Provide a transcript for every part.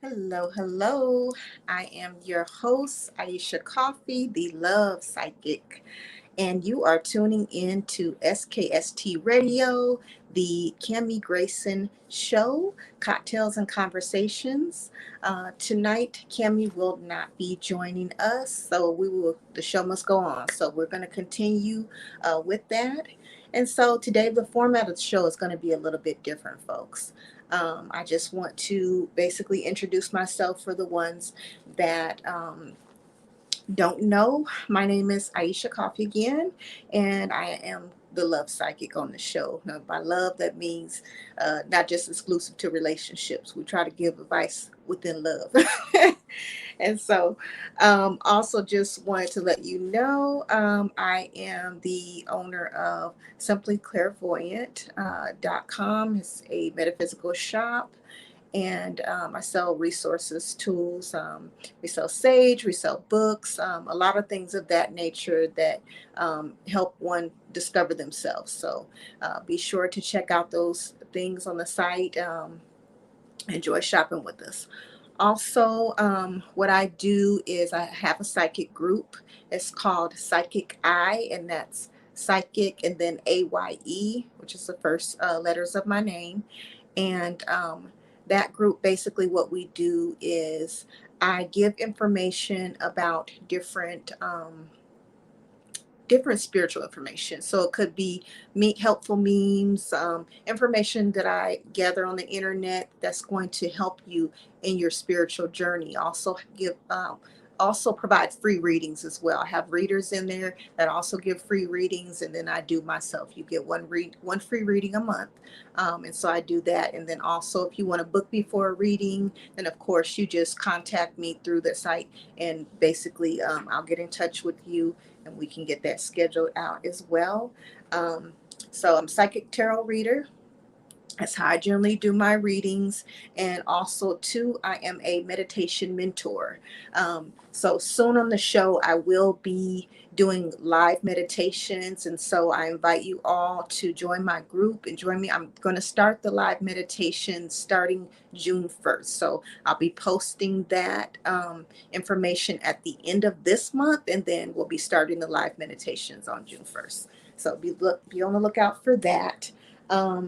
Hello, hello. I am your host, Aisha Coffee, the Love Psychic, and you are tuning in to SKST Radio, the Cami Grayson Show, Cocktails and Conversations. Tonight, Cami will not be joining us, so the show must go on. So we're going to continue with that. And so today, the format of the show is going to be a little bit different, folks. I just want to basically introduce myself for the ones that don't know. My name is Aisha Coffee again, and I am the love psychic on the show. Now, by love, that means not just exclusive to relationships. We try to give advice within love. And so, also just wanted to let you know I am the owner of simplyclairvoyant.com. It's a metaphysical shop, and I sell resources, tools. We sell sage, we sell books, a lot of things of that nature that help one discover themselves. So be sure to check out those things on the site. Enjoy shopping with us. Also, what I do is I have a psychic group. It's called Psychic Eye, and that's psychic and then AYE, which is the first letters of my name. And that group, basically, what we do is I give information about different spiritual information. So it could be helpful memes, information that I gather on the internet that's going to help you in your spiritual journey. Also provide free readings as well. I have readers in there that also give free readings, and then I do myself. You get one free reading a month, and so I do that. And then also, if you want to book me for a reading, then of course you just contact me through the site, and basically I'll get in touch with you and we can get that scheduled out as well. Um, so I'm a psychic tarot reader. That's how I generally do my readings. And also, too, I am a meditation mentor. So soon on the show, I will be doing live meditations. And so I invite you all to join my group and join me. I'm going to start the live meditation starting June 1st. So I'll be posting that information at the end of this month. And then we'll be starting the live meditations on June 1st. So be on the lookout for that.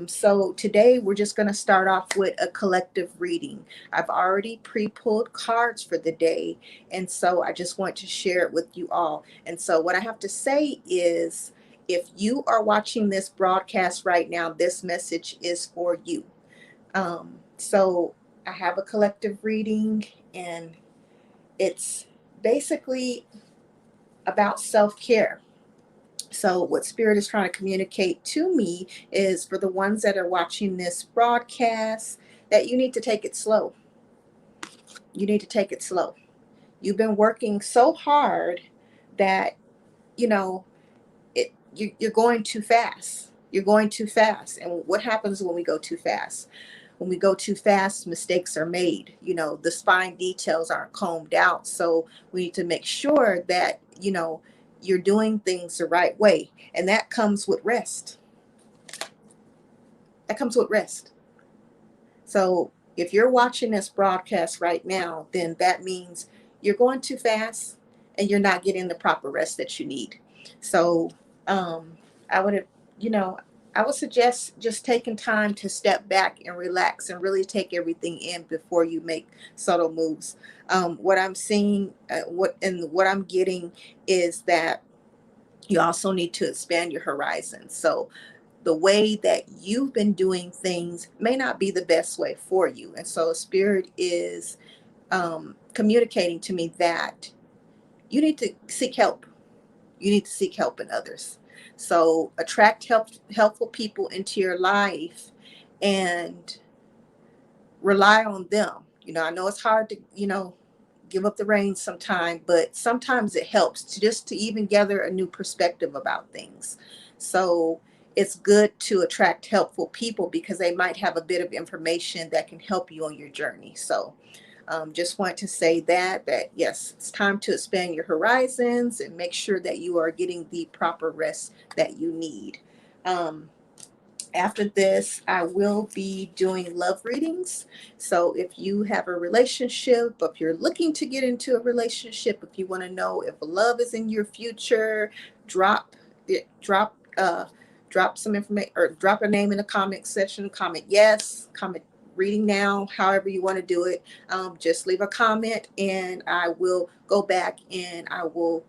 So today we're just going to start off with a collective reading. I've already pre-pulled cards for the day, and so I just want to share it with you all. And so what I have to say is, if you are watching this broadcast right now, this message is for you. So I have a collective reading, and it's basically about self-care. So, what Spirit is trying to communicate to me is, for the ones that are watching this broadcast, that you need to take it slow. You need to take it slow. You've been working so hard that, you know, you're going too fast. You're going too fast. And what happens when we go too fast? When we go too fast, mistakes are made. The fine details aren't combed out. So we need to make sure that, you're doing things the right way. And that comes with rest. That comes with rest. So if you're watching this broadcast right now, then that means you're going too fast and you're not getting the proper rest that you need. So I would, you know, I would suggest just taking time to step back and relax and really take everything in before you make subtle moves. What I'm seeing, what I'm getting is that you also need to expand your horizons. So the way that you've been doing things may not be the best way for you. And so Spirit is communicating to me that you need to seek help. You need to seek help in others. So attract helpful people into your life and rely on them. I know it's hard to, give up the reins sometime, but sometimes it helps to even gather a new perspective about things. So it's good to attract helpful people because they might have a bit of information that can help you on your journey. So just want to say that yes, it's time to expand your horizons and make sure that you are getting the proper rest that you need. Um, After this, I will be doing love readings. So if you have a relationship, if you're looking to get into a relationship, if you want to know if love is in your future, drop it, drop some information or drop a name in the comment section. Comment yes, comment reading now, however you want to do it. Just leave a comment and I will go back and I will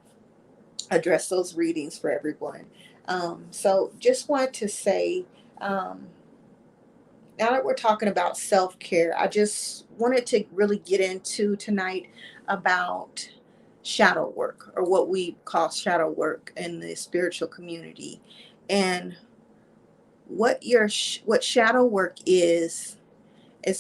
address those readings for everyone. So just want to say, um, now that we're talking about self care, I just wanted to really get into tonight about shadow work, or what we call shadow work in the spiritual community. And what shadow work is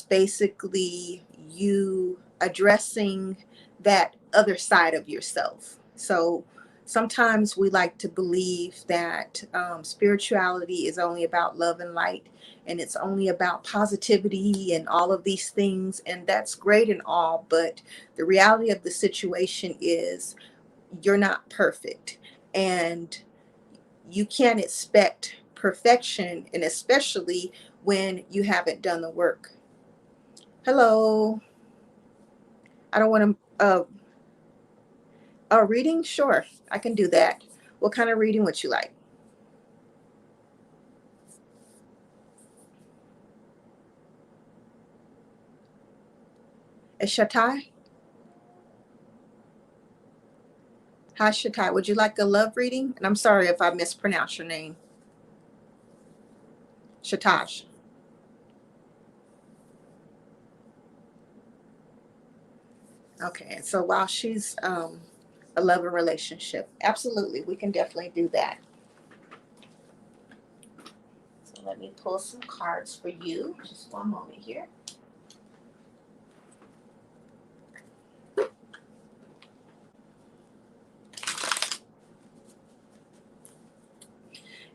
basically you addressing that other side of yourself. So sometimes we like to believe that spirituality is only about love and light, and it's only about positivity and all of these things. And that's great and all. But the reality of the situation is you're not perfect. And you can't expect perfection, and especially when you haven't done the work. Hello. I don't want to. A reading? Sure, I can do that. What kind of reading would you like? Is Shatai? Hi, Shatai. Would you like a love reading? And I'm sorry if I mispronounced your name. Shatash. Okay. And so while she's a love and relationship, absolutely, we can definitely do that. So let me pull some cards for you. Just one moment here.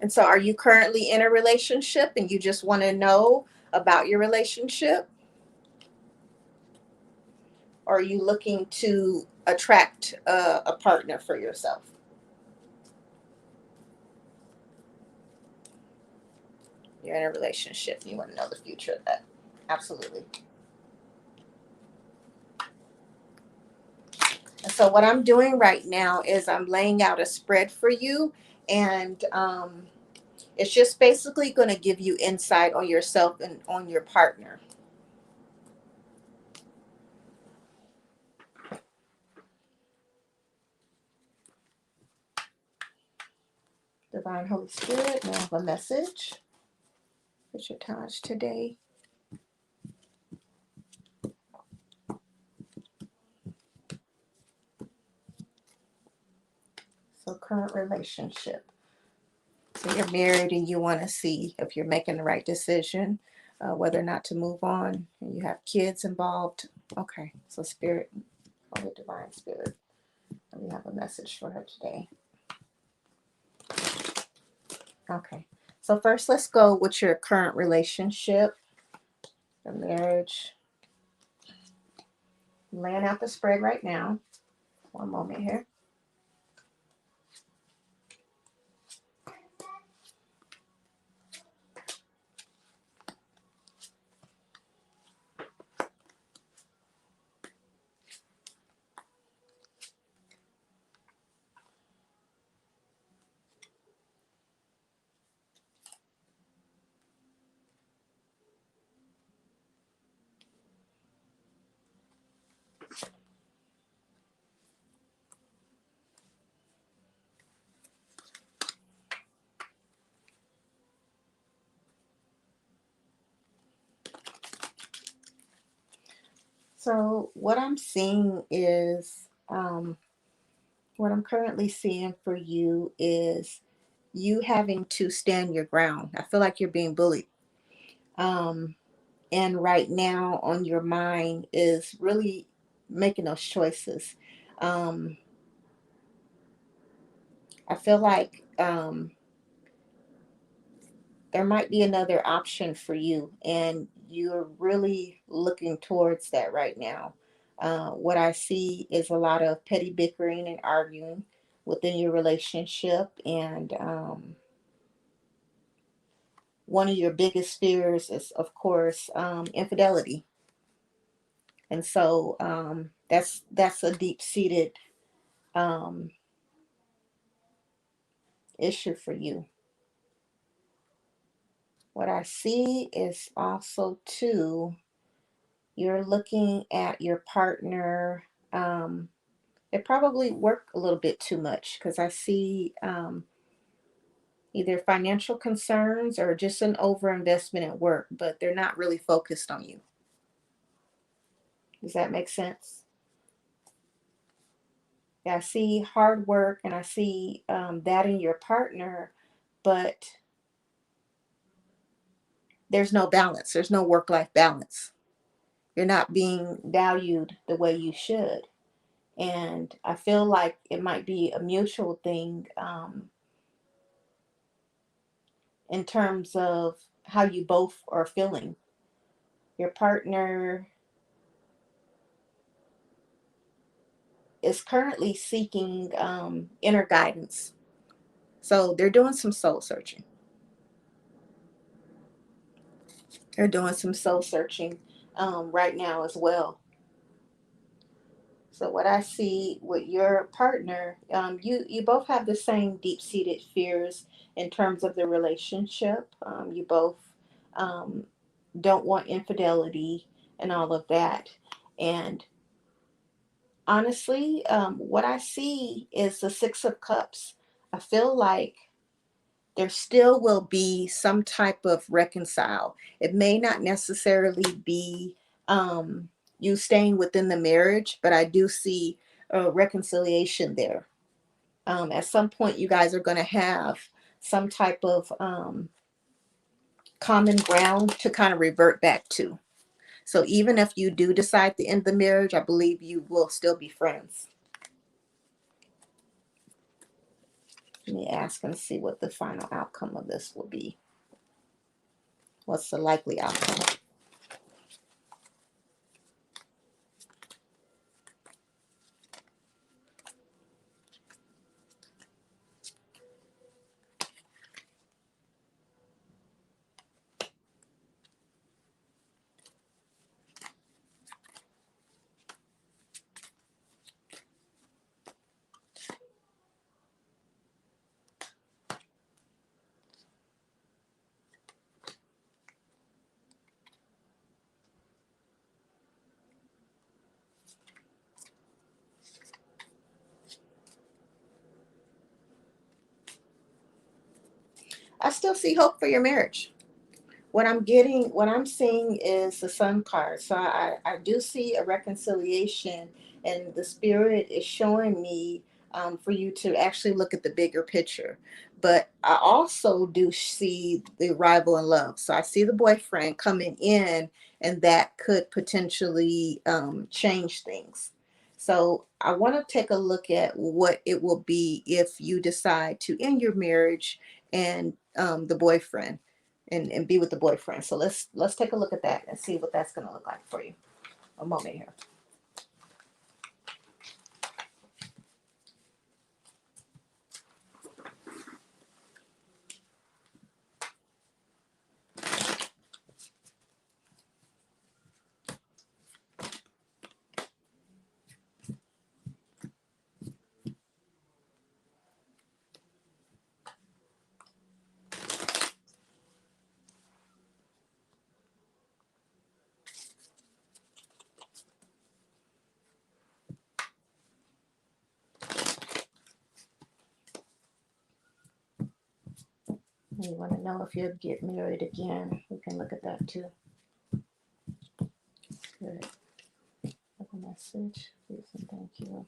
And so, are you currently in a relationship and you just want to know about your relationship? Or are you looking to attract a partner for yourself? You're in a relationship. You want to know the future of that. Absolutely. And so, what I'm doing right now is I'm laying out a spread for you. And it's just basically going to give you insight on yourself and on your partner. Divine Holy Spirit, may I have a message for your Taj today? So, current relationship. So you're married and you want to see if you're making the right decision, whether or not to move on. And you have kids involved. Okay, so Spirit, Holy Divine Spirit, we have a message for her today. Okay, so first let's go with your current relationship, the marriage. I'm laying out the spread right now. One moment here. So what I'm seeing is, what I'm currently seeing for you is you having to stand your ground. I feel like you're being bullied. Um, and right now on your mind is really making those choices. Um, I feel like there might be another option for you, and you're really looking towards that right now. What I see is a lot of petty bickering and arguing within your relationship, and one of your biggest fears is, of course, infidelity. And so that's a deep seated um, issue for you. What I see is also too, you're looking at your partner. They probably work a little bit too much because I see either financial concerns or just an overinvestment at work, but they're not really focused on you. Does that make sense? Yeah, I see hard work and I see that in your partner, but there's no balance. There's no work-life balance. You're not being valued the way you should. And I feel like it might be a mutual thing in terms of how you both are feeling. Your partner is currently seeking inner guidance. So they're doing some soul searching. They're doing some soul searching right now as well. So what I see with your partner, you both have the same deep-seated fears in terms of the relationship. You both um, don't want infidelity and all of that. And honestly, what I see is the Six of Cups. I feel like there still will be some type of reconcile. It may not necessarily be you staying within the marriage, but I do see a reconciliation there. At some point, you guys are going to have some type of common ground to kind of revert back to. So even if you do decide to end the marriage, I believe you will still be friends. Let me ask and see what the final outcome of this will be. What's the likely outcome? I still see hope for your marriage. What I'm seeing is the Sun card. So I do see a reconciliation, and the Spirit is showing me for you to actually look at the bigger picture. But I also do see the arrival in love. So I see the boyfriend coming in, and that could potentially change things. So I want to take a look at what it will be if you decide to end your marriage and the boyfriend and be with the boyfriend. So let's take a look at that and see what that's going to look like for you. A moment here. You want to know if you'll get married again? We can look at that too. Good. Have a message. Please and thank you.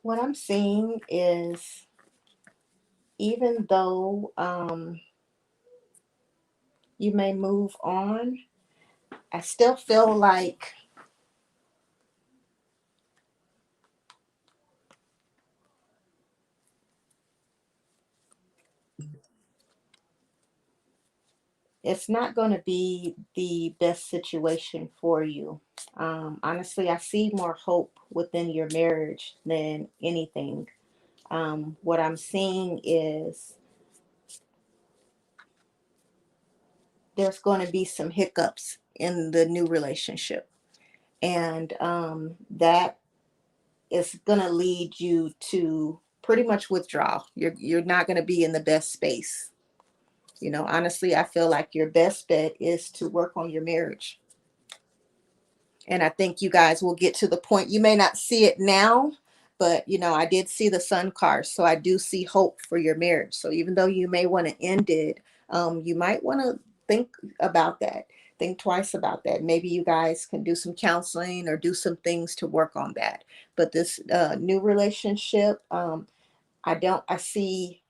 What I'm seeing is, even though you may move on, I still feel like it's not going to be the best situation for you. Honestly, I see more hope within your marriage than anything. What I'm seeing is there's going to be some hiccups in the new relationship, and that is going to lead you to pretty much withdraw. You're not going to be in the best space. Honestly, I feel like your best bet is to work on your marriage. And I think you guys will get to the point. You may not see it now, but I did see the sun card, so I do see hope for your marriage. So even though you may want to end it, you might want to think about that. Think twice about that. Maybe you guys can do some counseling or do some things to work on that. But this new relationship, I see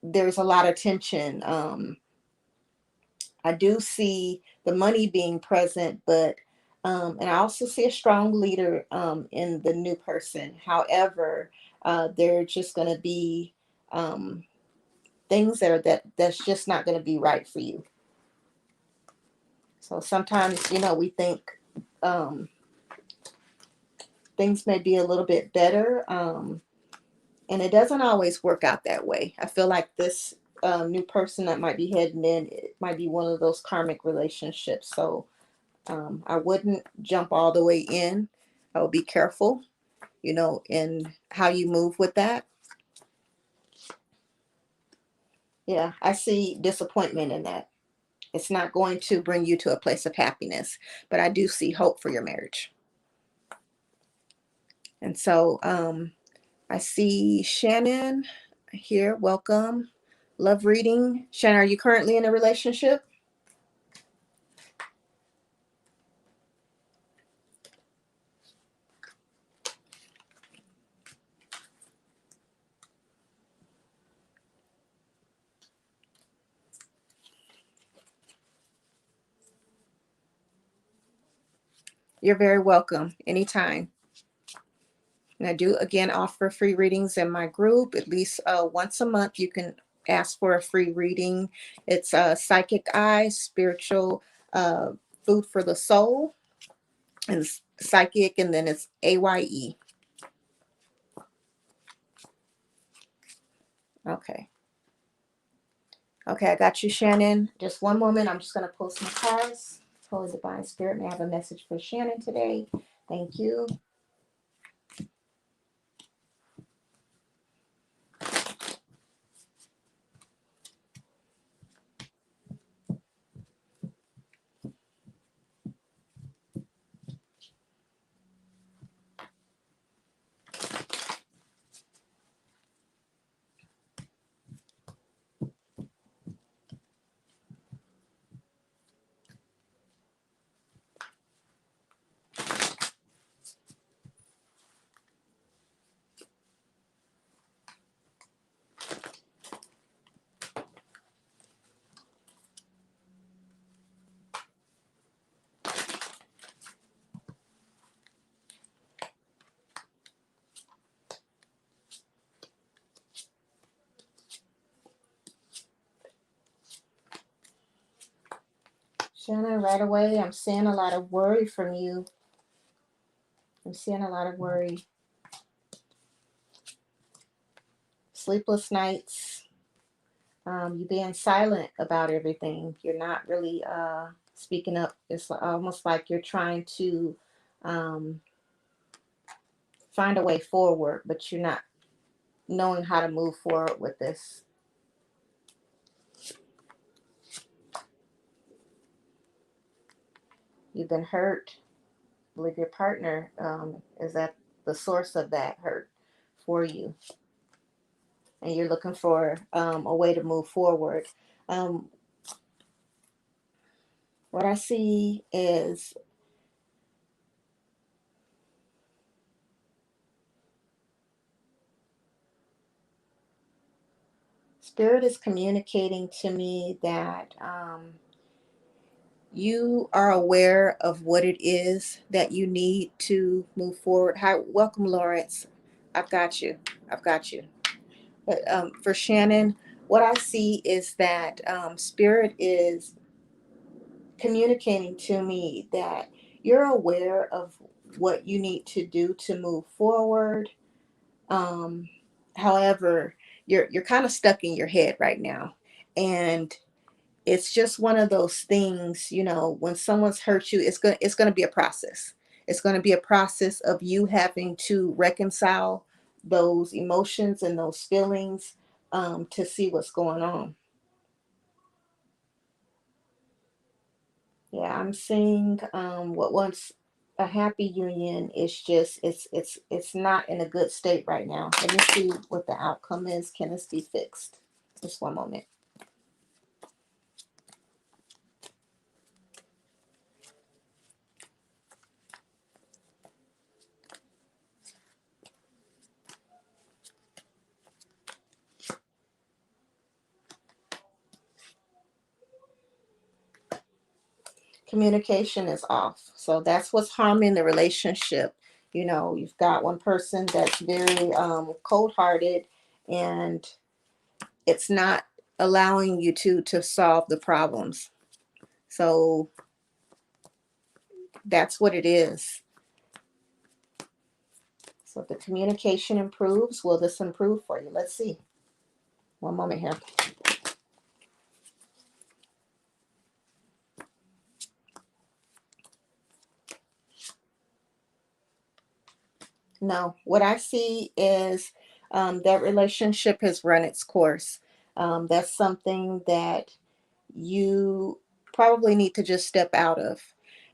there's a lot of tension. I do see the money being present, but and I also see a strong leader in the new person. However, they're just going to be um, things that's just not going to be right for you. So sometimes, we think um, things may be a little bit better, and it doesn't always work out that way. I feel like this new person that might be heading in, it might be one of those karmic relationships. So I wouldn't jump all the way in. I would be careful, in how you move with that. Yeah, I see disappointment in that. It's not going to bring you to a place of happiness, but I do see hope for your marriage. And so I see Shannon here. Welcome. Love reading. Shannon, are you currently in a relationship? You're very welcome anytime. And I do again offer free readings in my group at least once a month. You can ask for a free reading. It's Psychic Eye, Spiritual uh, Food for the Soul, and Psychic, and then it's AYE. Okay. Okay, I got you, Shannon. Just one moment. I'm just going to pull some cards. Holy Divine Spirit, may I have a message for Shannon today? Thank you. Shannon, right away, I'm seeing a lot of worry from you. I'm seeing a lot of worry. Sleepless nights. You being silent about everything. You're not really speaking up. It's almost like you're trying to um, find a way forward, but you're not knowing how to move forward with this. You've been hurt. I believe your partner is at the source of that hurt for you, and you're looking for a way to move forward. Um, what I see is Spirit is communicating to me that you are aware of what it is that you need to move forward. Hi, welcome, Lawrence. I've got you. I've got you. But for Shannon, what I see is that Spirit is communicating to me that you're aware of what you need to do to move forward. Um, However, you're kind of stuck in your head right now, and it's just one of those things. When someone's hurt you, it's gonna be a process. It's gonna be a process of you having to reconcile those emotions and those feelings, to see what's going on. Yeah, I'm seeing what once a happy union is just it's not in a good state right now. Let me see what the outcome is. Can this be fixed? Just one moment. Communication is off. So that's what's harming the relationship. You've got one person that's very cold-hearted, and it's not allowing you to solve the problems. So that's what it is. So if the communication improves, will this improve for you? Let's see. One moment here. No, what I see is that relationship has run its course. That's something that you probably need to just step out of.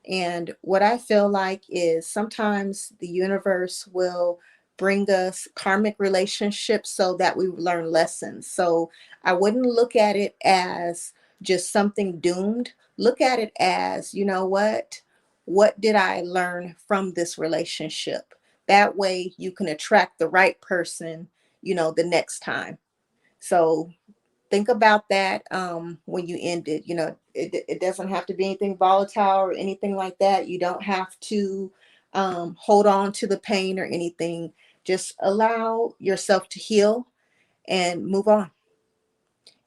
And what I feel like is sometimes the universe will bring us karmic relationships so that we learn lessons. So I wouldn't look at it as just something doomed. Look at it as, you know what? What did I learn from this relationship? That way you can attract the right person, the next time. So think about that when you end it. It doesn't have to be anything volatile or anything like that. You don't have to hold on to the pain or anything. Just allow yourself to heal and move on.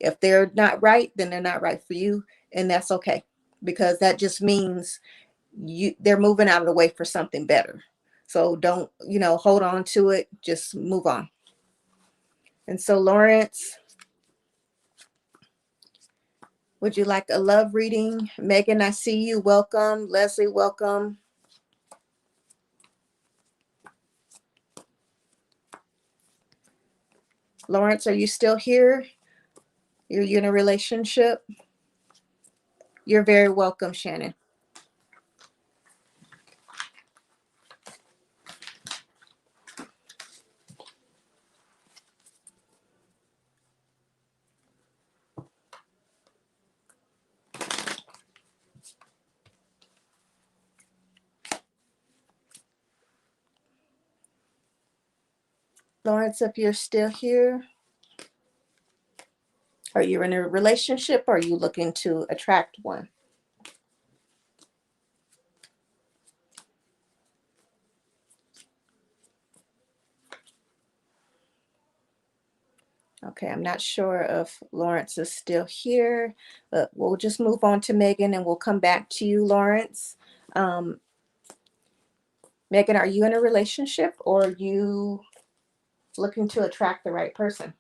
If they're not right, then they're not right for you, and that's okay, because that just means they're moving out of the way for something better. So don't hold on to it. Just move on. And so, Lawrence, would you like a love reading? Megan, I see you. Welcome. Leslie, welcome. Lawrence, are you still here? You're in a relationship? You're very welcome, Shannon. Lawrence, if you're still here, are you in a relationship, or are you looking to attract one? Okay, I'm not sure if Lawrence is still here, but we'll just move on to Megan and we'll come back to you, Lawrence. Um, Megan, are you in a relationship, or are you looking to attract the right person?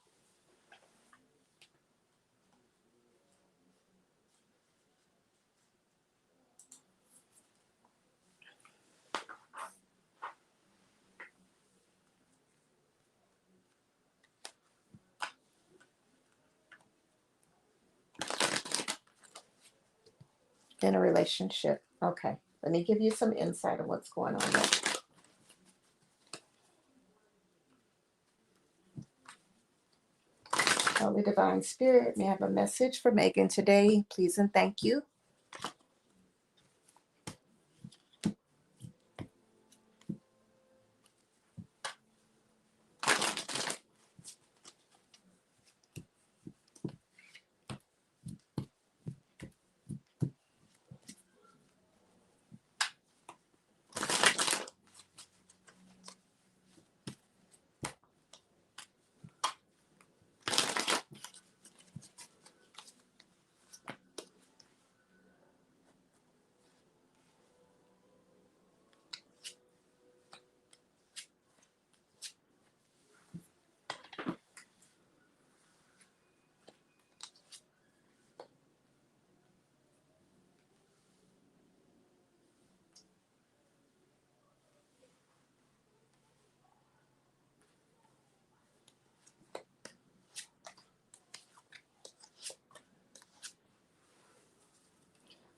In a relationship. Okay. Let me give you some insight on what's going on there. Holy Divine Spirit, may I have a message for Megan today, please and thank you.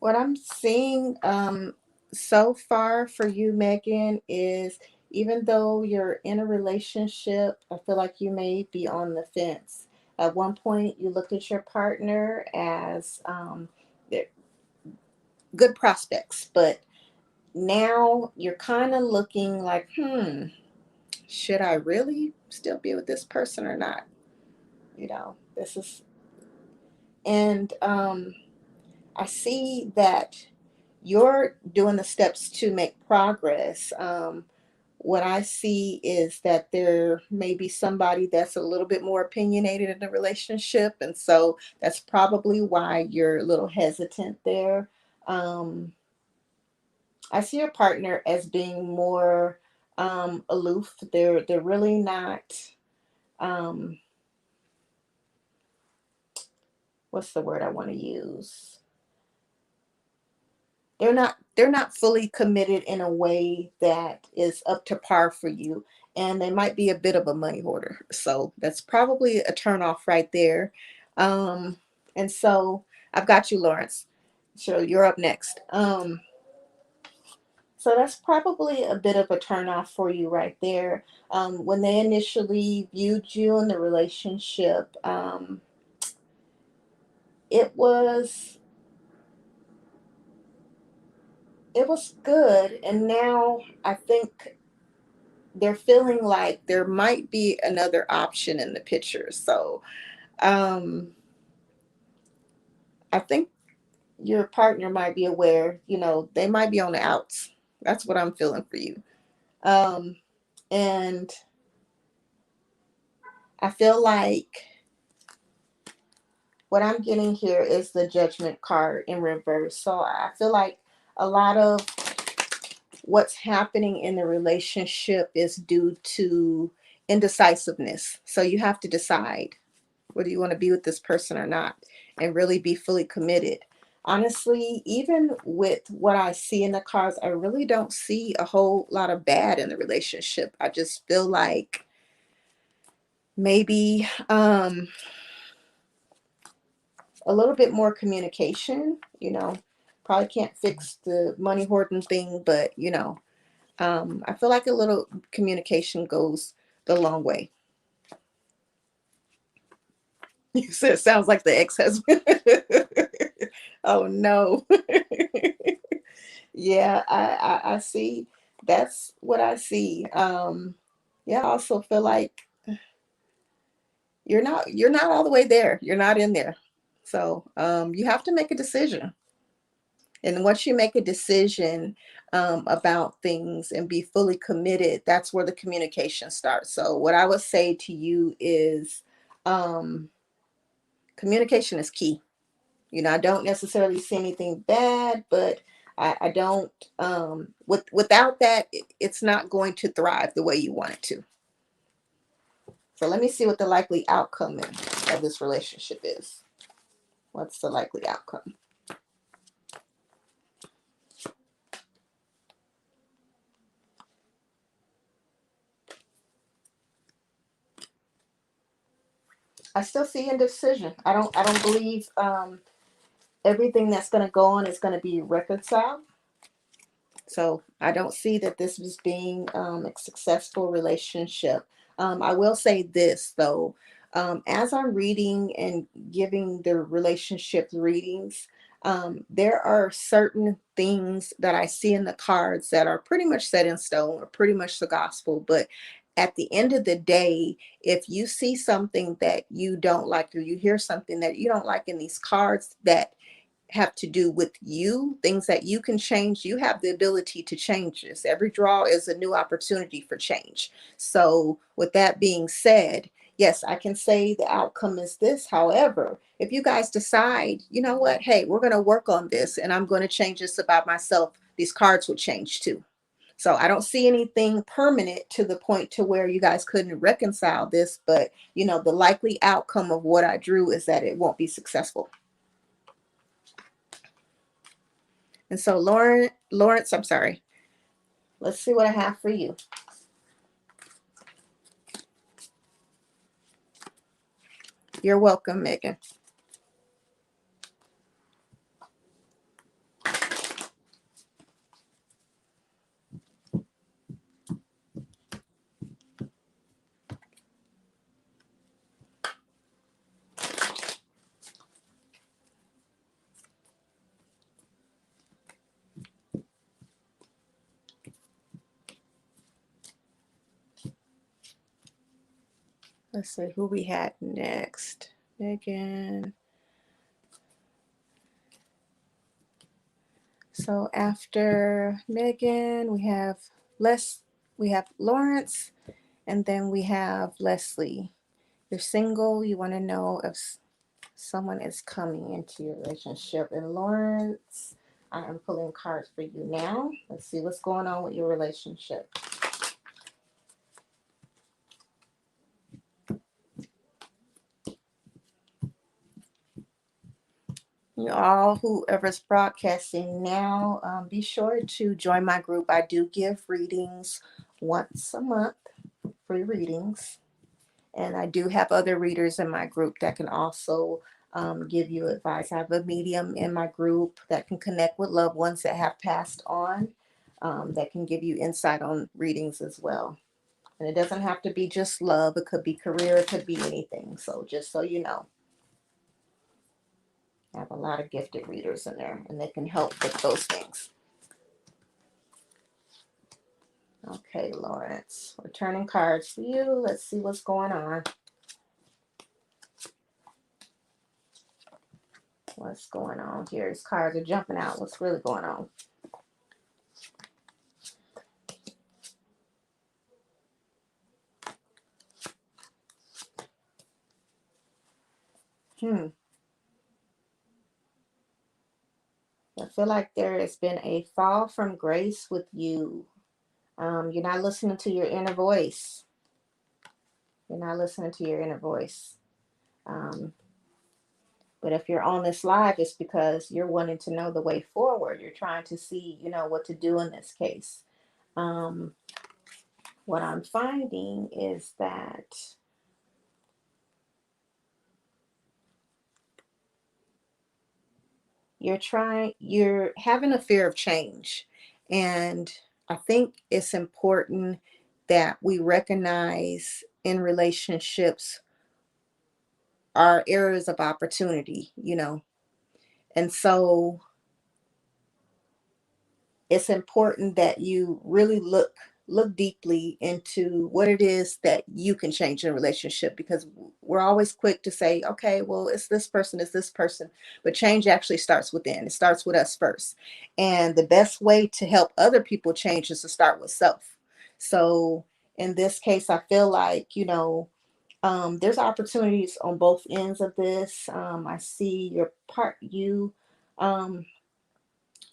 What I'm seeing so far for you, Megan, is even though you're in a relationship, I feel like you may be on the fence. At one point, you looked at your partner as they're good prospects, but now you're kind of looking like, should I really still be with this person or not? This is, and I see that you're doing the steps to make progress. What I see is that there may be somebody that's a little bit more opinionated in the relationship. And so that's probably why you're a little hesitant there. Um, I see your partner as being more aloof. They're really not, um, what's the word I want to use? They're not fully committed in a way that is up to par for you, and they might be a bit of a money hoarder, so that's probably a turn off right there. And so I've got you, Lawrence, so you're up next. So that's probably a bit of a turn off for you right there. When they initially viewed you in the relationship, it was it was good, and now I think they're feeling like there might be another option in the picture. So um, I think your partner might be aware, they might be on the outs. That's what I'm feeling for you. Um, and I feel like what I'm getting here is the judgment card in reverse. So I feel like a lot of what's happening in the relationship is due to indecisiveness. So you have to decide whether you want to be with this person or not and really be fully committed. Honestly, even with what I see in the cards, I really don't see a whole lot of bad in the relationship. I just feel like maybe a little bit more communication, probably can't fix the money hoarding thing, but I feel like a little communication goes the long way. You said it sounds like the ex-husband. Oh no. Yeah, I see. That's what I see. Yeah, I also feel like you're not all the way there. You're not in there. So you have to make a decision. And once you make a decision about things and be fully committed, that's where the communication starts. So what I would say to you is um, communication is key. I don't necessarily see anything bad, but I don't. Without that, it's not going to thrive the way you want it to. So let me see what the likely outcome of this relationship is. What's the likely outcome? I still see indecision. I don't believe everything that's going to go on is going to be reconciled. So I don't see that this was being a successful relationship. I will say this though, as I'm reading and giving the relationship readings, there are certain things that I see in the cards that are pretty much set in stone or pretty much the gospel. But at the end of the day, if you see something that you don't like or you hear something that you don't like in these cards that have to do with you, things that you can change. You have the ability to change this. Every draw is a new opportunity for change. So, with that being said, yes, I can say the outcome is this. However, if you guys decide, you know what, hey, we're going to work on this and I'm going to change this about myself, these cards will change too. So I don't see anything permanent to the point to where you guys couldn't reconcile this, but the likely outcome of what I drew is that it won't be successful. And so, Lawrence, I'm sorry. Let's see what I have for you. You're welcome, Megan. Let's see who we had next. Megan. So after Megan, we have Lawrence, and then we have Leslie. You're single, you want to know if someone is coming into your relationship. And Lawrence, I am pulling cards for you now. Let's see what's going on with your relationship. You all, whoever's broadcasting now, be sure to join my group. I do give readings once a month, free readings. And I do have other readers in my group that can also give you advice. I have a medium in my group that can connect with loved ones that have passed on, that can give you insight on readings as well. And it doesn't have to be just love, it could be career, it could be anything. So just so you know, I have a lot of gifted readers in there and they can help with those things. Okay, Lawrence, we're turning cards for you. Let's see what's going on. What's going on here? These cards are jumping out. What's really going on? I feel like there has been a fall from grace with you. You're not listening to your inner voice. You're not listening to your inner voice. But if you're on this live, it's because you're wanting to know the way forward. You're trying to see, what to do in this case. What I'm finding is that you're having a fear of change. And I think it's important that we recognize in relationships our areas of opportunity. And so it's important that you really look deeply into what it is that you can change in a relationship, because we're always quick to say, okay, well, it's this person, but change actually starts within. It starts with us first. And the best way to help other people change is to start with self. So in this case, I feel like, there's opportunities on both ends of this. I see you um,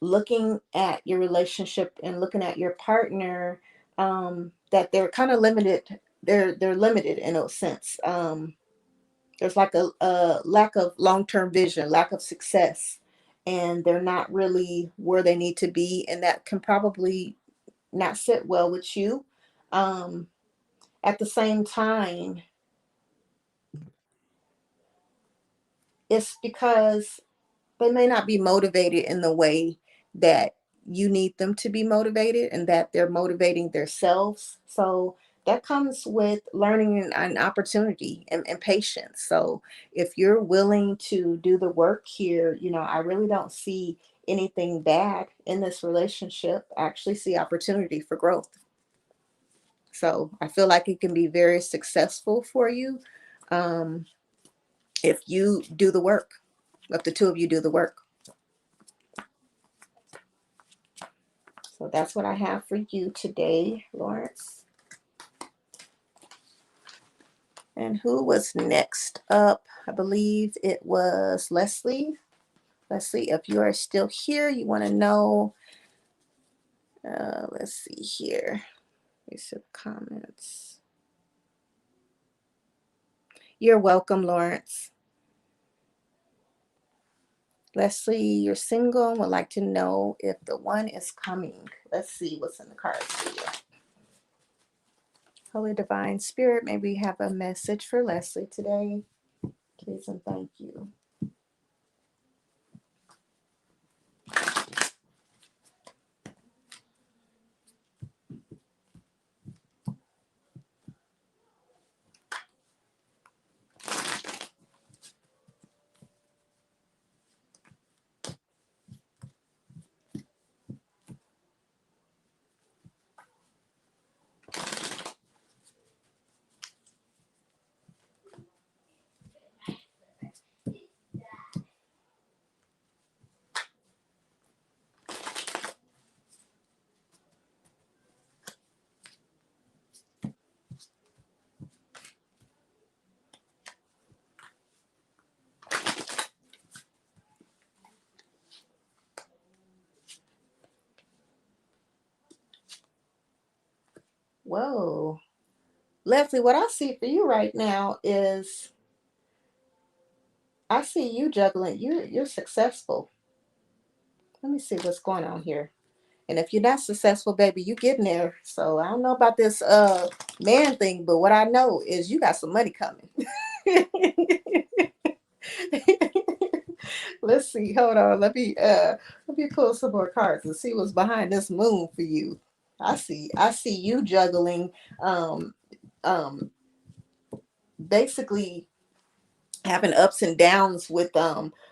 looking at your relationship and looking at your partner, that they're kind of limited. They're limited in a sense. There's like a lack of long-term vision, lack of success, and they're not really where they need to be, and that can probably not sit well with you. Um, at the same time, it's because they may not be motivated in the way that you need them to be motivated, and that they're motivating themselves. So that comes with learning and opportunity and patience. So if you're willing to do the work here, I really don't see anything bad in this relationship. I actually see opportunity for growth. So I feel like it can be very successful for you, um, if you do the work, if the two of you do the work. So that's what I have for you today, Lawrence. And who was next up? I believe it was Leslie. Leslie, if you are still here, you want to know. Let's see here. These are comments. You're welcome, Lawrence. Leslie, you're single and would like to know if the one is coming. Let's see what's in the cards for you. Holy Divine Spirit, may we have a message for Leslie today. Please and thank you. Whoa. Leslie, what I see for you right now is I see you juggling. You're successful. Let me see what's going on here. And if you're not successful, baby, you getting there. So I don't know about this man thing, but what I know is you got some money coming. Let's see. Hold on. Let me pull some more cards and see what's behind this moon for you. I see you juggling um um basically having ups and downs with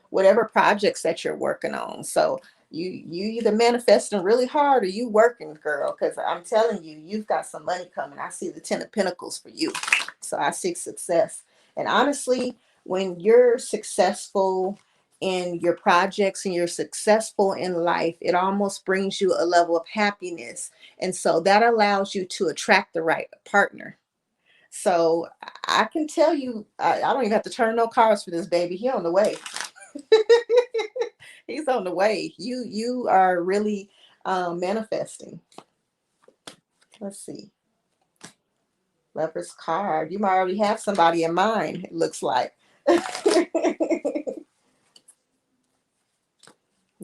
whatever projects that you're working on. So you either manifesting really hard or you working, girl, because I'm telling you, you've got some money coming. I see the 10 of Pentacles for you. So I see success. And honestly, when you're successful in your projects and you're successful in life, it almost brings you a level of happiness. And so that allows you to attract the right partner. So I can tell you, I don't even have to turn no cards for this baby. He on the way. He's on the way. You are really manifesting. Let's see. Lover's card. You might already have somebody in mind, it looks like. I'm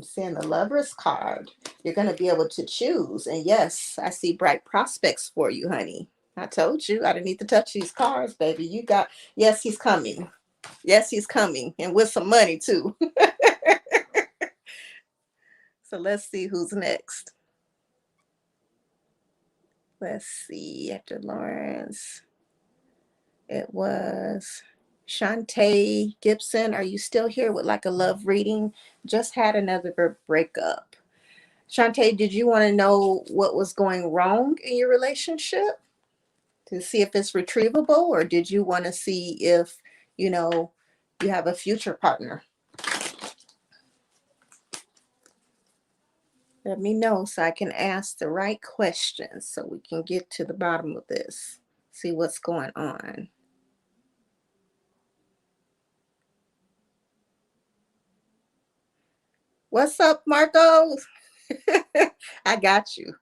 seeing the Lover's card. You're going to be able to choose. And yes, I see bright prospects for you, honey. I told you I didn't need to touch these cards, baby. Yes, he's coming. Yes, he's coming, and with some money too. So let's see who's next. Let's see. After Lawrence, it was Shantae Gibson. Are you still here with like a love reading? Just had another breakup. Shantae, did you want to know what was going wrong in your relationship to see if it's retrievable, or did you want to see if you know you have a future partner? Let me know so I can ask the right questions so we can get to the bottom of this. See what's going on. What's up, Marco? I got you.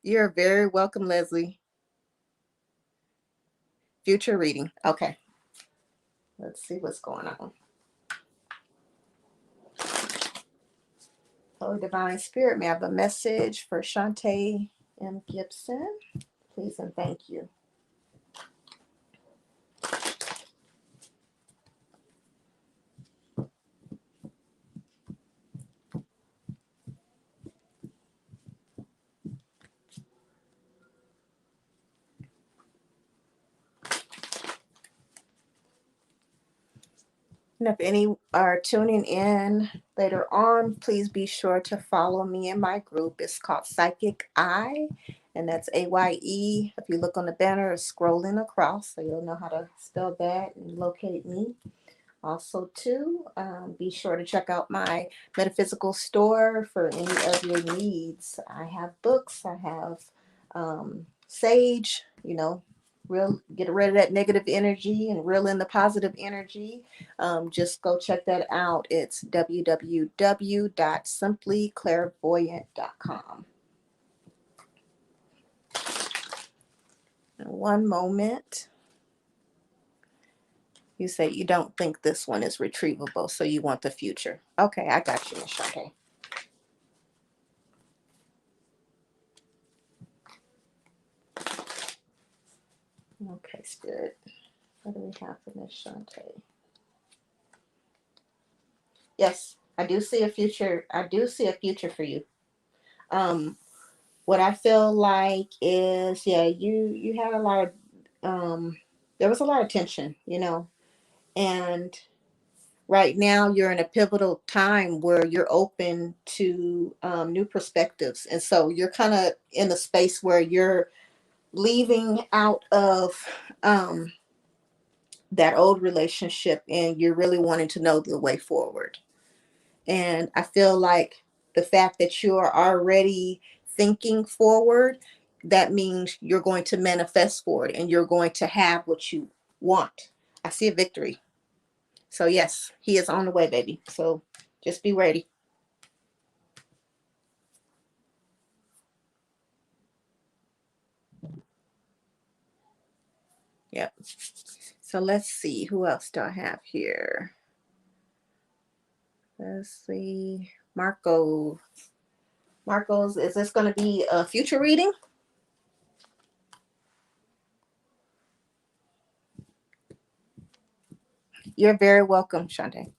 You're very welcome, Leslie. Future reading. Okay. Let's see what's going on. Holy Divine Spirit, may I have a message for Shantae M. Gibson? Please and thank you. And if any are tuning in later on, please be sure to follow me in my group. It's called Psychic Eye, and that's AYE. If you look on the banner, it's scrolling across, so you'll know how to spell that and locate me. Also, too, be sure to check out my metaphysical store for any of your needs. I have books, I have sage, get rid of that negative energy and reel in the positive energy. Just go check that out. It's www.simplyclairvoyant.com. One moment. You say you don't think this one is retrievable, so you want the future. Okay, I got you, Miss Shantae. Okay, Spirit. What do we have for Miss Shantae? Yes, I do see a future. I do see a future for you. What I feel like is, yeah, you had a lot of there was a lot of tension, and right now you're in a pivotal time where you're open to new perspectives, and so you're kind of in a space where you're leaving out of that old relationship and you're really wanting to know the way forward. And I feel like the fact that you are already thinking forward, that means you're going to manifest forward and you're going to have what you want. I see a victory. So, yes, he is on the way, baby. So just be ready. Yep. So let's see, who else do I have here? Let's see. Marco. Marcos, is this going to be a future reading? You're very welcome, Shante.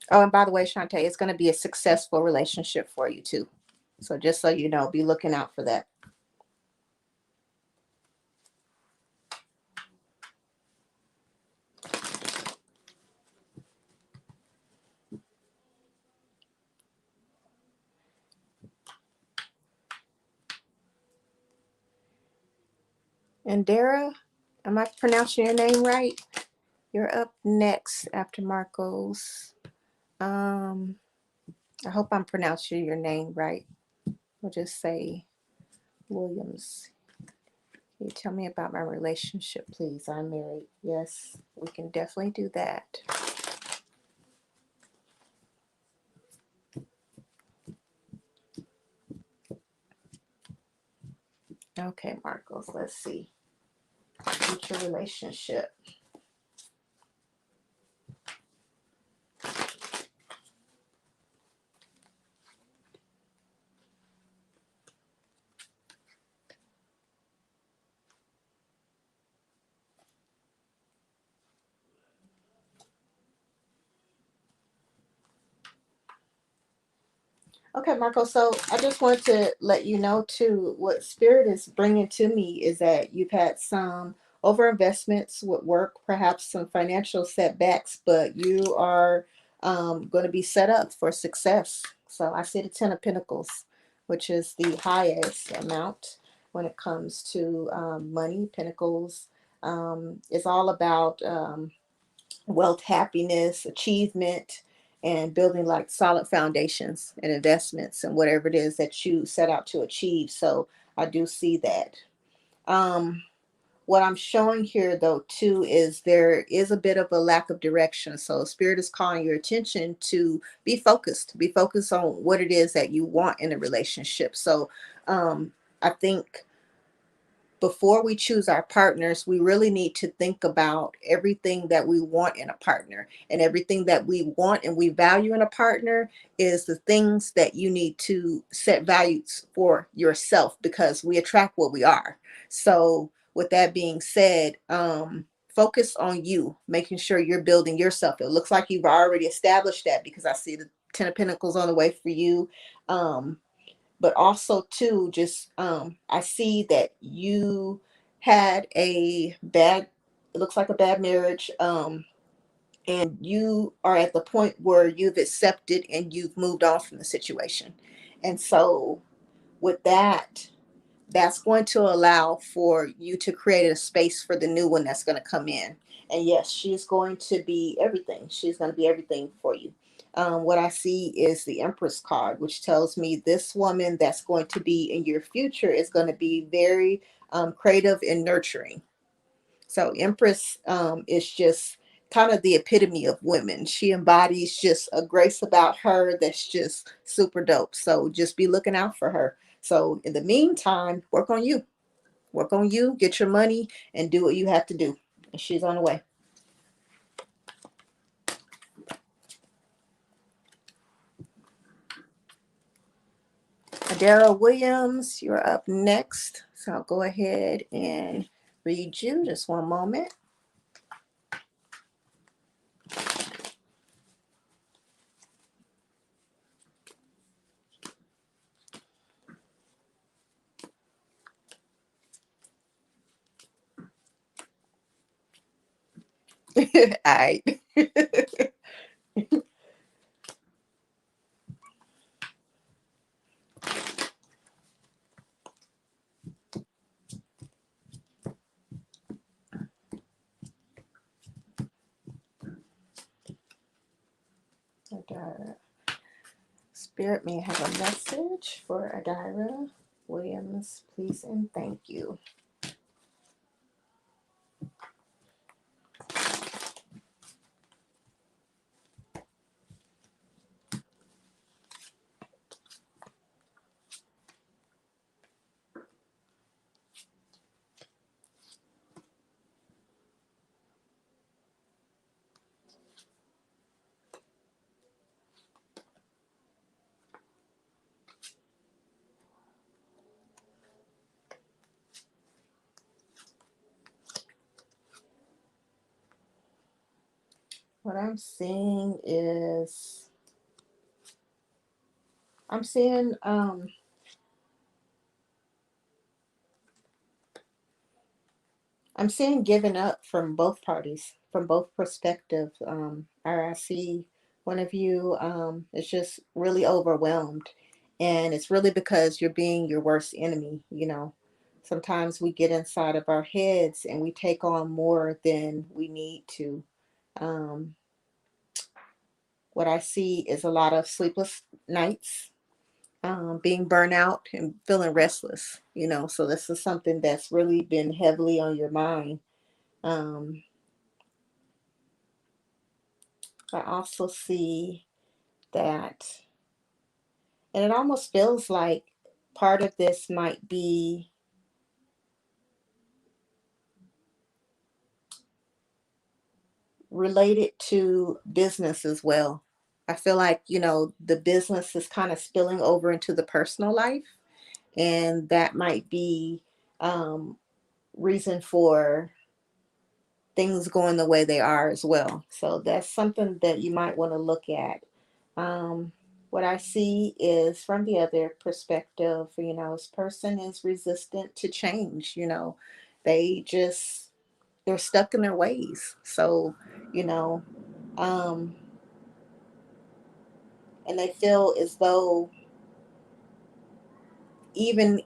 Oh, and by the way, Shante, it's going to be a successful relationship for you too. So just so you know, be looking out for that. And Dara, am I pronouncing your name right? You're up next after Marcos. Um, I hope I'm pronouncing your name right. We'll just say Williams. Can you tell me about my relationship, please? I'm married. Yes, we can definitely do that. Okay, Marcos, let's see. Future relationship. Okay, Marco. So I just want to let you know too, what Spirit is bringing to me is that you've had some over investments with work, perhaps some financial setbacks, but you are going to be set up for success. So I see the Ten of Pentacles, which is the highest amount when it comes to money. Pentacles is all about wealth, happiness, achievement, and building like solid foundations and investments and whatever it is that you set out to achieve. So I do see that. Um, what I'm showing here though too is there is a bit of a lack of direction. So Spirit is calling your attention to be focused on what it is that you want in a relationship. So I think before we choose our partners, we really need to think about everything that we want in a partner. And everything that we want and we value in a partner is the things that you need to set values for yourself, because we attract what we are. So, with that being said, focus on you, making sure you're building yourself. It looks like you've already established that because I see the Ten of Pentacles on the way for you. But also too, just I see that you had a bad, it looks like a bad marriage, and you are at the point where you've accepted and you've moved on from the situation. And so with that, that's going to allow for you to create a space for the new one that's going to come in. And yes, she's going to be everything. She's going to be everything for you. What I see is the Empress card, which tells me this woman that's going to be in your future is going to be very creative and nurturing. So Empress is just kind of the epitome of women. She embodies just a grace about her that's just super dope. So just be looking out for her. So in the meantime, work on you. Work on you, get your money, and do what you have to do. And she's on the way. Adara Williams, you're up next. So I'll go ahead and read you. Just one moment. All right. Adara. Spirit may have a message for Adara Williams, please and thank you. What I'm seeing is I'm seeing I'm seeing giving up from both parties, from both perspectives. I see one of you is just really overwhelmed, and it's really because you're being your worst enemy. Sometimes we get inside of our heads and we take on more than we need to. Um, what I see is a lot of sleepless nights, being burnout and feeling restless. So this is something that's really been heavily on your mind. Um, I also see that, and it almost feels like part of this might be related to business as well. I feel like, the business is kind of spilling over into the personal life, and that might be um, reason for things going the way they are as well. So that's something that you might want to look at. Um, what I see is from the other perspective, this person is resistant to change. They just, they're stuck in their ways. So, you know, um, and they feel as though even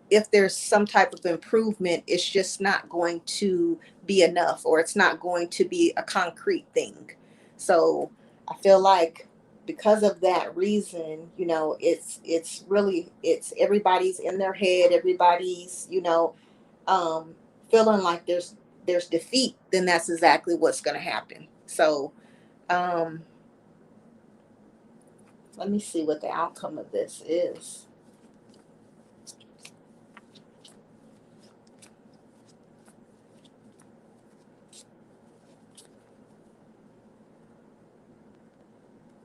if there's some type of improvement, it's just not going to be enough, or it's not going to be a concrete thing. So I feel like because of that reason, it's really, it's everybody's in their head, everybody's, um, feeling like there's defeat, then that's exactly what's going to happen. So um, let me see what the outcome of this is.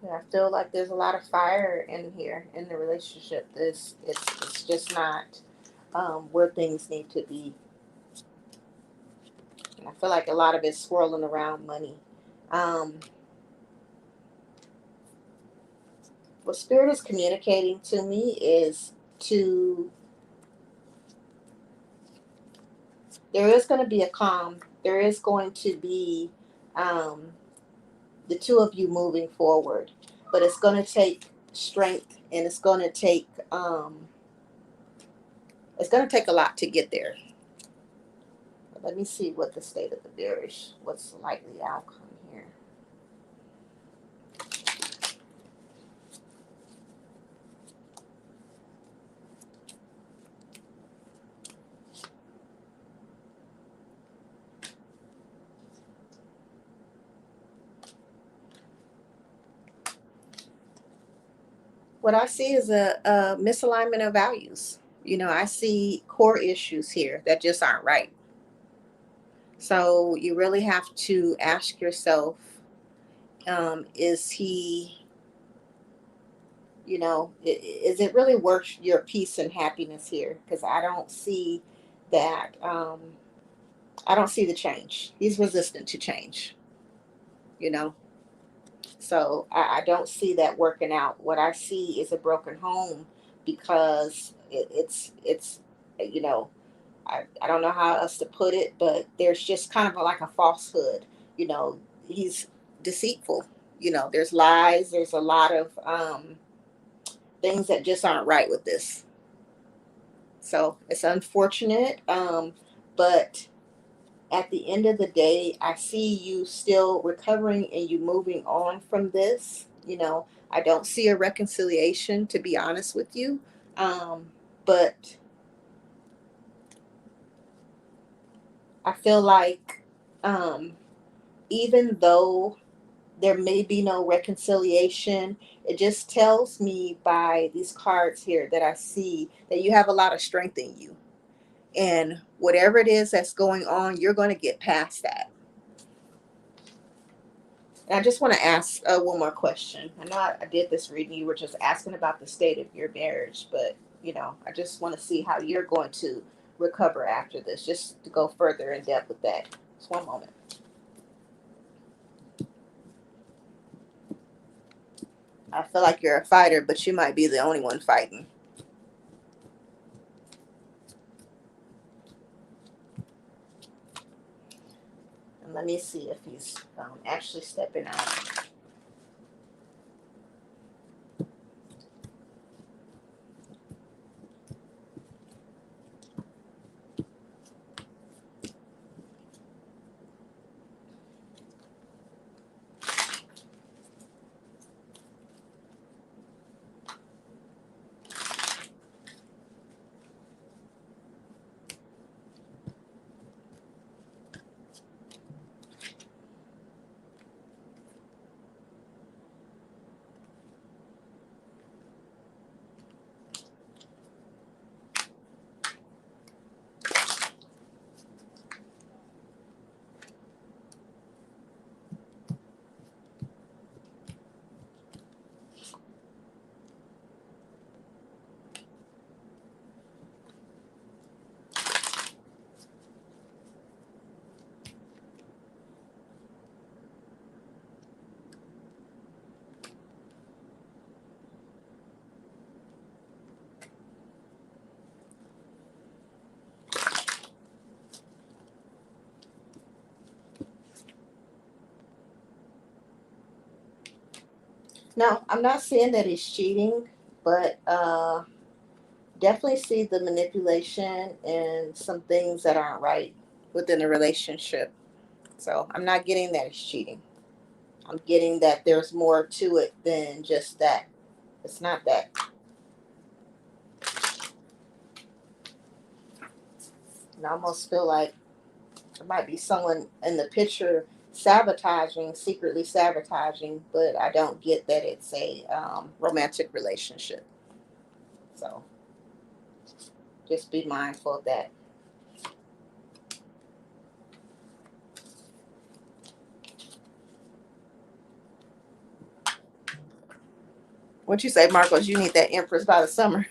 Yeah, I feel like there's a lot of fire in here in the relationship. It's just not where things need to be, and I feel like a lot of it's swirling around money. Um, what spirit is communicating to me is to there is going to be a calm. There is going to be um, the two of you moving forward, but it's going to take strength, and it's going to take a lot to get there. Let me see what the state of the bearish, what's the likely outcome here. What I see is a misalignment of values. I see core issues here that just aren't right. So you really have to ask yourself, is he, is it really worth your peace and happiness here? Because I don't see that. I don't see the change. He's resistant to change. You know, So I don't see that working out. What I see is a broken home because it's you know I don't know how else to put it, but there's just kind of like a falsehood. He's deceitful. There's lies. There's a lot of things that just aren't right with this. So it's unfortunate, but at the end of the day, I see you still recovering and you moving on from this. I don't see a reconciliation, to be honest with you. But I feel like even though there may be no reconciliation, it just tells me by these cards here that I see that you have a lot of strength in you. And whatever it is that's going on, you're going to get past that. And I just want to ask one more question. I know I did this reading. You were just asking about the state of your marriage, but I just want to see how you're going to recover after this, just to go further in depth with that. Just one moment. I feel like you're a fighter, but you might be the only one fighting. And let me see if he's actually stepping out. Now, I'm not saying that he's cheating, but definitely see the manipulation and some things that aren't right within the relationship. So I'm not getting that it's cheating. I'm getting that there's more to it than just that. It's not that. And I almost feel like there might be someone in the picture sabotaging, secretly sabotaging, but I don't get that it's a romantic relationship. So just be mindful of that. What you say, Marcos? You need that Empress by the summer.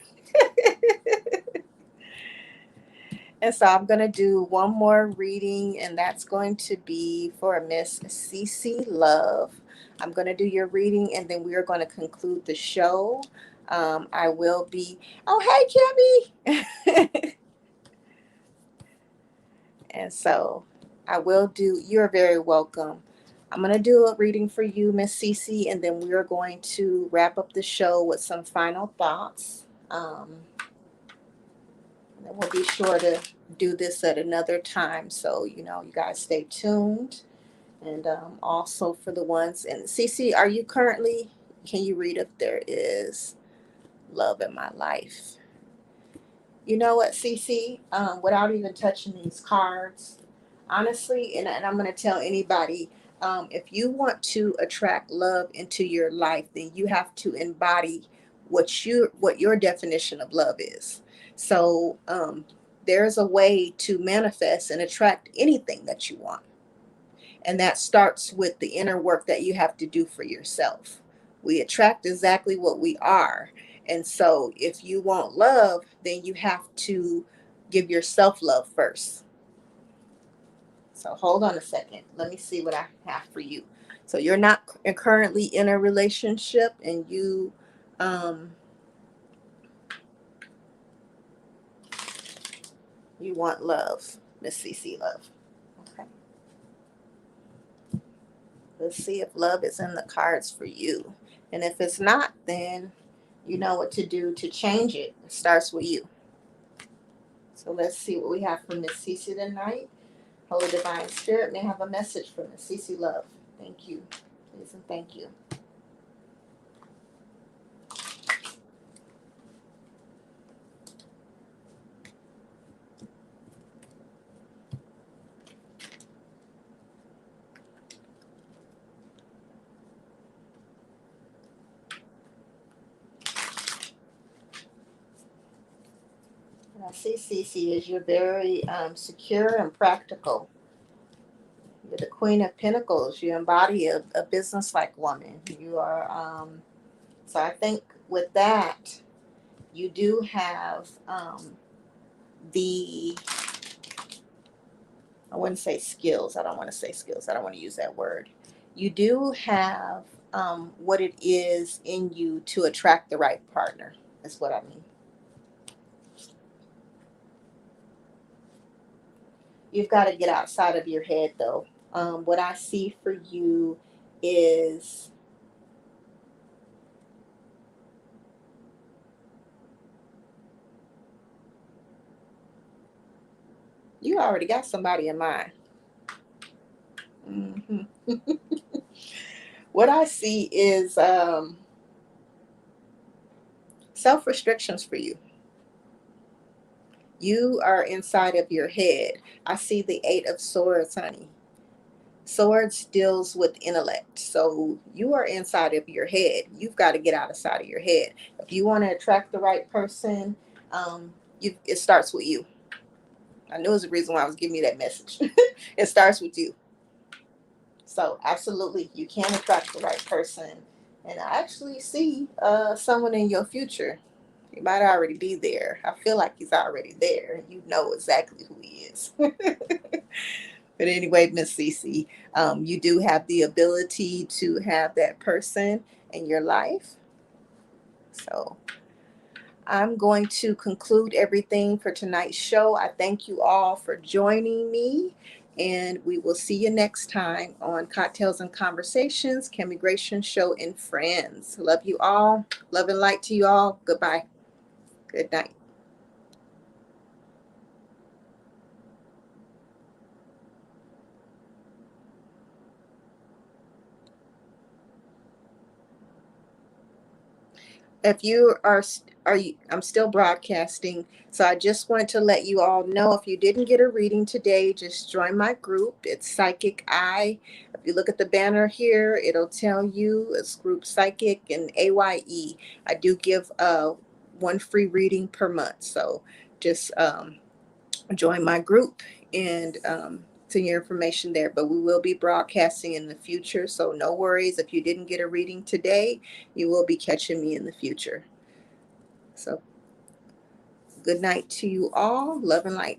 And so I'm going to do one more reading, and that's going to be for Miss Cece Love. I'm going to do your reading, and then we are going to conclude the show. I will be. Oh, hey, Kimmy. And so I will do. You're very welcome. I'm going to do a reading for you, Miss Cece, and then we are going to wrap up the show with some final thoughts. And we'll be sure to do this at another time. So, you know, you guys stay tuned. And also for the ones, and Cece, are you currently, can you read if there is love in my life? You know what, Cece, without even touching these cards, honestly, and I'm going to tell anybody, if you want to attract love into your life, then you have to embody what your definition of love is. So there's a way to manifest and attract anything that you want, and that starts with the inner work that you have to do for yourself. We attract exactly what we are. And so if you want love, then you have to give yourself love first. So hold on a second. Let me see what I have for you. So you're not currently in a relationship, and um you want love, Miss CC Love. Okay. Let's see if love is in the cards for you. And if it's not, then you know what to do to change it. It starts with you. So let's see what we have from Miss Cece tonight. Holy Divine Spirit may have a message for Miss Cece Love. Thank you. Please and thank you. And I see Cece as you're very secure and practical. You're the Queen of Pentacles. You embody a business-like woman. You are, so I think with that, you do have the, I wouldn't say skills. I don't want to say skills. I don't want to use that word. You do have what it is in you to attract the right partner. That's what I mean. You've got to get outside of your head, though. What I see for you is you already got somebody in mind. Hmm. What I see is self restrictions for you. You are inside of your head. I see the Eight of Swords, honey. Swords deals with intellect. So you are inside of your head. You've got to get outside of your head. If you want to attract the right person, it starts with you. I knew it was the reason why I was giving you that message. It starts with you. So absolutely, you can attract the right person. And I actually see someone in your future. He might already be there. I feel like he's already there. You know exactly who he is. But anyway, Miss Cece, you do have the ability to have that person in your life. So I'm going to conclude everything for tonight's show. I thank you all for joining me, and we will see you next time on Cocktails and Conversations, Chemigration Show and Friends. Love you all. Love and light to you all. Goodbye. Good night. If you are you, I'm still broadcasting, so I just want to let you all know, if you didn't get a reading today, just join my group. It's Psychic Eye. If you look at the banner here, it'll tell you it's group Psychic and AYE. I do give one free reading per month, so just join my group and see your information there. But we will be broadcasting in the future, so no worries. If you didn't get a reading today, you will be catching me in the future. So good night to you all. Love and light.